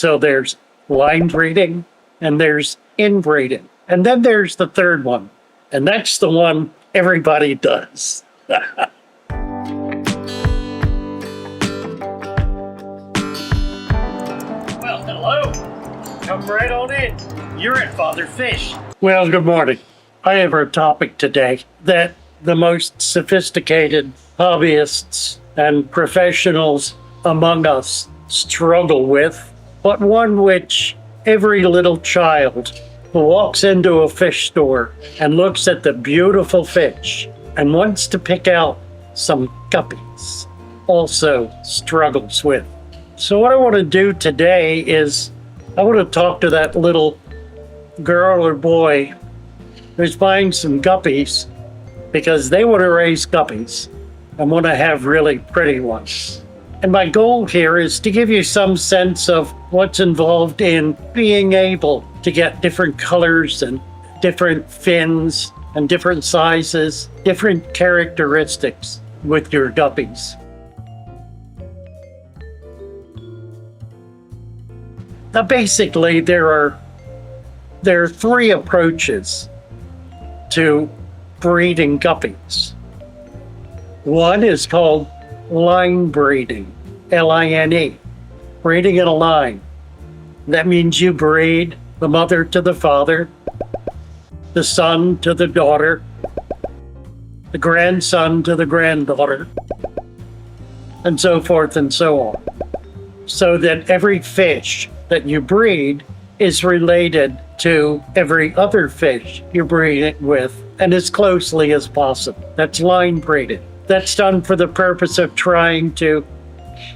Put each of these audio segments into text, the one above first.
So there's line breeding and there's inbreeding. And then there's the third one, and that's the one everybody does. Well, hello. Come right on in. You're at Father Fish. Well, good morning. I have a topic today that the most sophisticated hobbyists and professionals among us struggle with, but one which every little child who walks into a fish store and looks at the beautiful fish and wants to pick out some guppies also struggles with. So what I want to do today is I want to talk to that little girl or boy who's buying some guppies because they want to raise guppies and want to have really pretty ones. And my goal here is to give you some sense of what's involved in being able to get different colors and different fins and different sizes, different characteristics with your guppies. Now, basically, there are three approaches to breeding guppies. One is called line breeding, L-I-N-E, breeding in a line. That means you breed the mother to the father, the son to the daughter, the grandson to the granddaughter, and so forth and so on. So that every fish that you breed is related to every other fish you're breeding with, and as closely as possible. That's line breeding. That's done for the purpose of trying to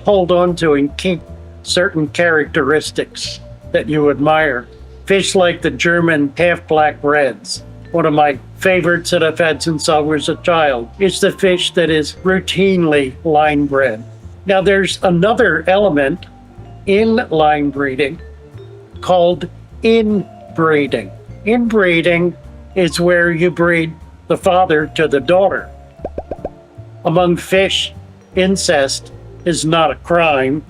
hold on to and keep certain characteristics that you admire. Fish like the German half-black reds, one of my favorites that I've had since I was a child, is the fish that is routinely line bred. Now there's another element in line breeding called inbreeding. Inbreeding is where you breed the father to the daughter. Among fish, incest is not a crime,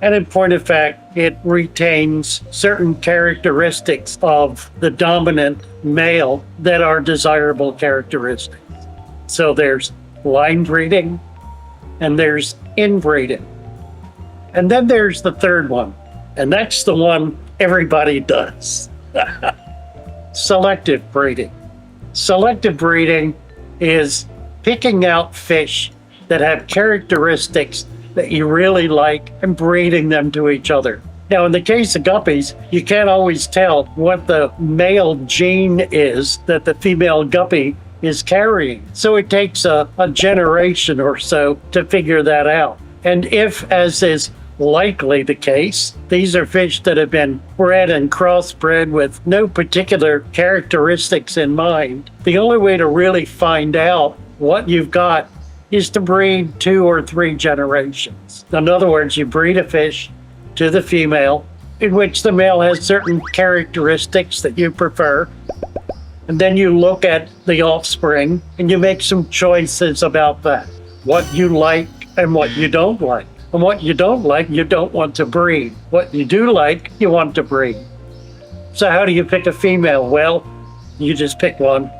and in point of fact, it retains certain characteristics of the dominant male that are desirable characteristics. So there's line breeding and there's inbreeding. And then there's the third one, and that's the one everybody does. Selective breeding. Selective breeding is picking out fish that have characteristics that you really like and breeding them to each other. Now, in the case of guppies, you can't always tell what the male gene is that the female guppy is carrying. So it takes a generation or so to figure that out. And if, as is likely the case, these are fish that have been bred and crossbred with no particular characteristics in mind, the only way to really find out what you've got is to breed 2 or 3 generations. In other words, you breed a fish to the female, in which the male has certain characteristics that you prefer, and then you look at the offspring and you make some choices about that. What you like and what you don't like. And what you don't like, you don't want to breed. What you do like, you want to breed. So how do you pick a female? Well, you just pick one.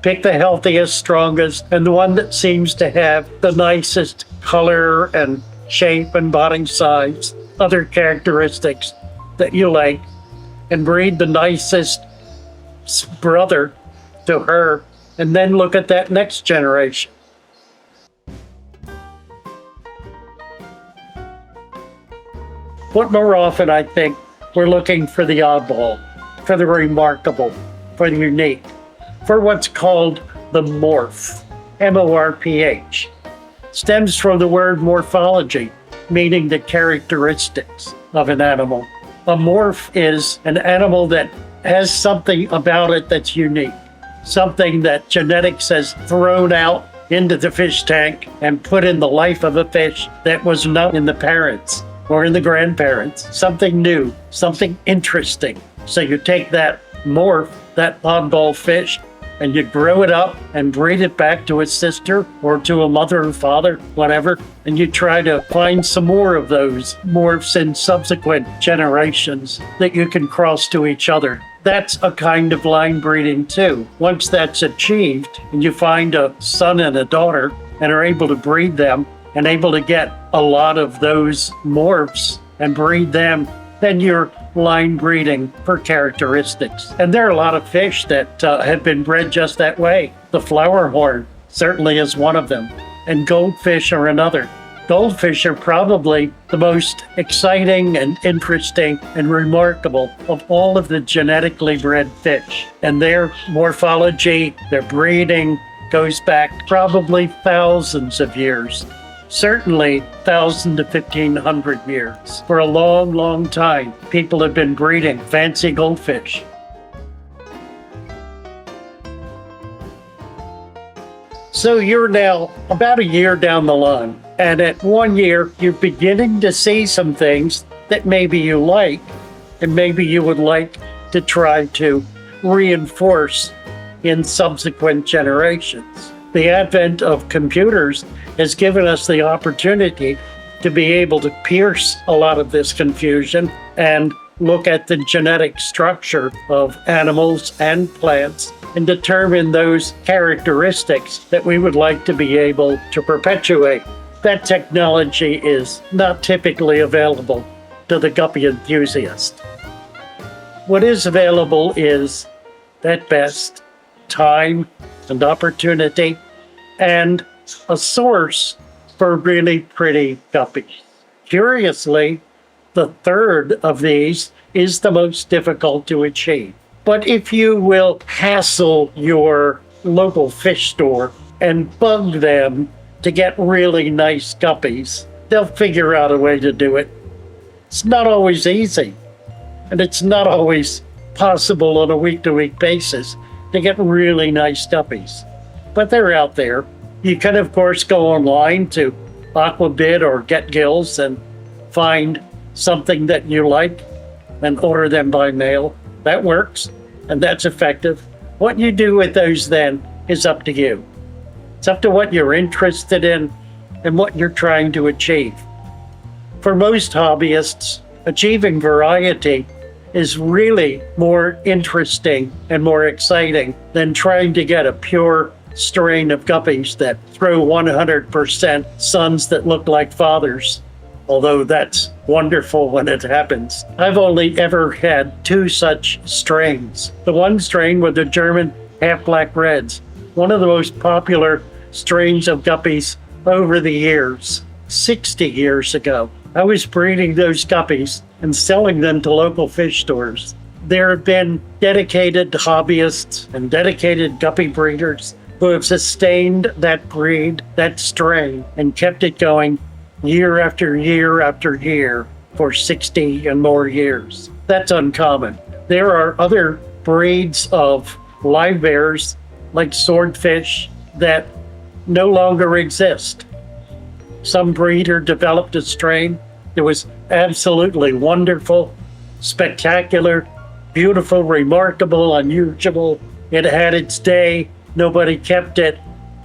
Pick the healthiest, strongest, and the one that seems to have the nicest color and shape and body size, other characteristics that you like, and breed the nicest brother to her, and then look at that next generation. But more often, I think, we're looking for the oddball, for the remarkable, for the unique, for what's called the morph, M-O-R-P-H. Stems from the word morphology, meaning the characteristics of an animal. A morph is an animal that has something about it that's unique, something that genetics has thrown out into the fish tank and put in the life of a fish that was not in the parents or in the grandparents, something new, something interesting. So you take that morph, that oddball fish, and you grow it up and breed it back to its sister or to a mother or father, whatever, and you try to find some more of those morphs in subsequent generations that you can cross to each other. That's a kind of line breeding too. Once that's achieved and you find a son and a daughter and are able to breed them and able to get a lot of those morphs and breed them, then you're line breeding for characteristics. And there are a lot of fish that have been bred just that way. The flower horn certainly is one of them, and goldfish are another. Goldfish are probably the most exciting and interesting and remarkable of all of the genetically bred fish. And their morphology, their breeding goes back probably thousands of years. Certainly 1,000 to 1,500 years. For a long, long time, people have been breeding fancy goldfish. So you're now about a year down the line, and at 1 year, you're beginning to see some things that maybe you like, and maybe you would like to try to reinforce in subsequent generations. The advent of computers has given us the opportunity to be able to pierce a lot of this confusion and look at the genetic structure of animals and plants and determine those characteristics that we would like to be able to perpetuate. That technology is not typically available to the guppy enthusiast. What is available is, at best, time and opportunity and a source for really pretty guppies. Curiously, the third of these is the most difficult to achieve. But if you will hassle your local fish store and bug them to get really nice guppies, they'll figure out a way to do it. It's not always easy, and it's not always possible on a week-to-week basis to get really nice guppies. But they're out there. You can, of course, go online to Aquabid or Get Gills and find something that you like and order them by mail. That works, and that's effective. What you do with those then is up to you. It's up to what you're interested in and what you're trying to achieve. For most hobbyists, achieving variety is really more interesting and more exciting than trying to get a pure strain of guppies that throw 100% sons that look like fathers, although that's wonderful when it happens. I've only ever had 2 such strains. The one strain were the German half-black reds, one of the most popular strains of guppies over the years. 60 years ago, I was breeding those guppies and selling them to local fish stores. There have been dedicated hobbyists and dedicated guppy breeders who have sustained that breed, that strain, and kept it going year after year after year for 60 and more years. That's uncommon. There are other breeds of live bears, like swordfish, that no longer exist. Some breeder developed a strain that was absolutely wonderful, spectacular, beautiful, remarkable, unusual. It had its day. Nobody kept it.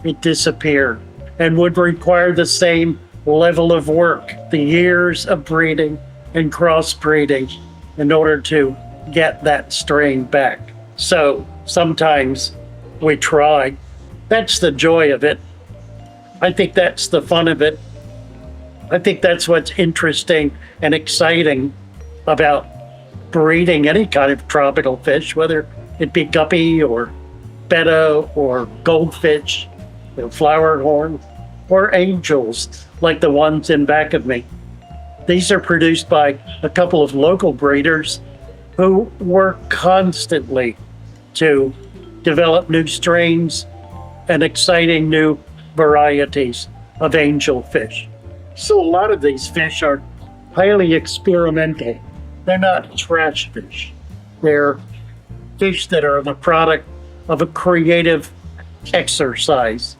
It disappeared and would require the same level of work, the years of breeding and crossbreeding in order to get that strain back. So sometimes we try. That's the joy of it. I think that's the fun of it. I think that's what's interesting and exciting about breeding any kind of tropical fish, whether it be guppy or betta or goldfish, flower horn, or angels like the ones in back of me. These are produced by a couple of local breeders who work constantly to develop new strains and exciting new varieties of angelfish. So a lot of these fish are highly experimental. They're not trash fish. They're fish that are the product of a creative exercise,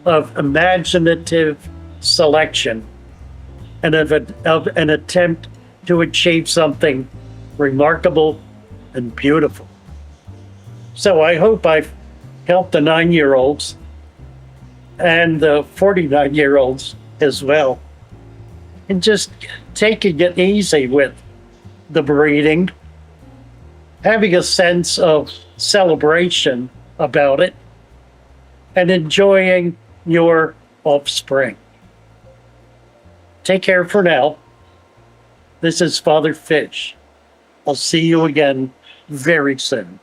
of imaginative selection, and of an attempt to achieve something remarkable and beautiful. So I hope I've help the 9-year-olds and the 49-year-olds as well. And just taking it easy with the breeding, having a sense of celebration about it, and enjoying your offspring. Take care for now. This is Father Fish. I'll see you again very soon.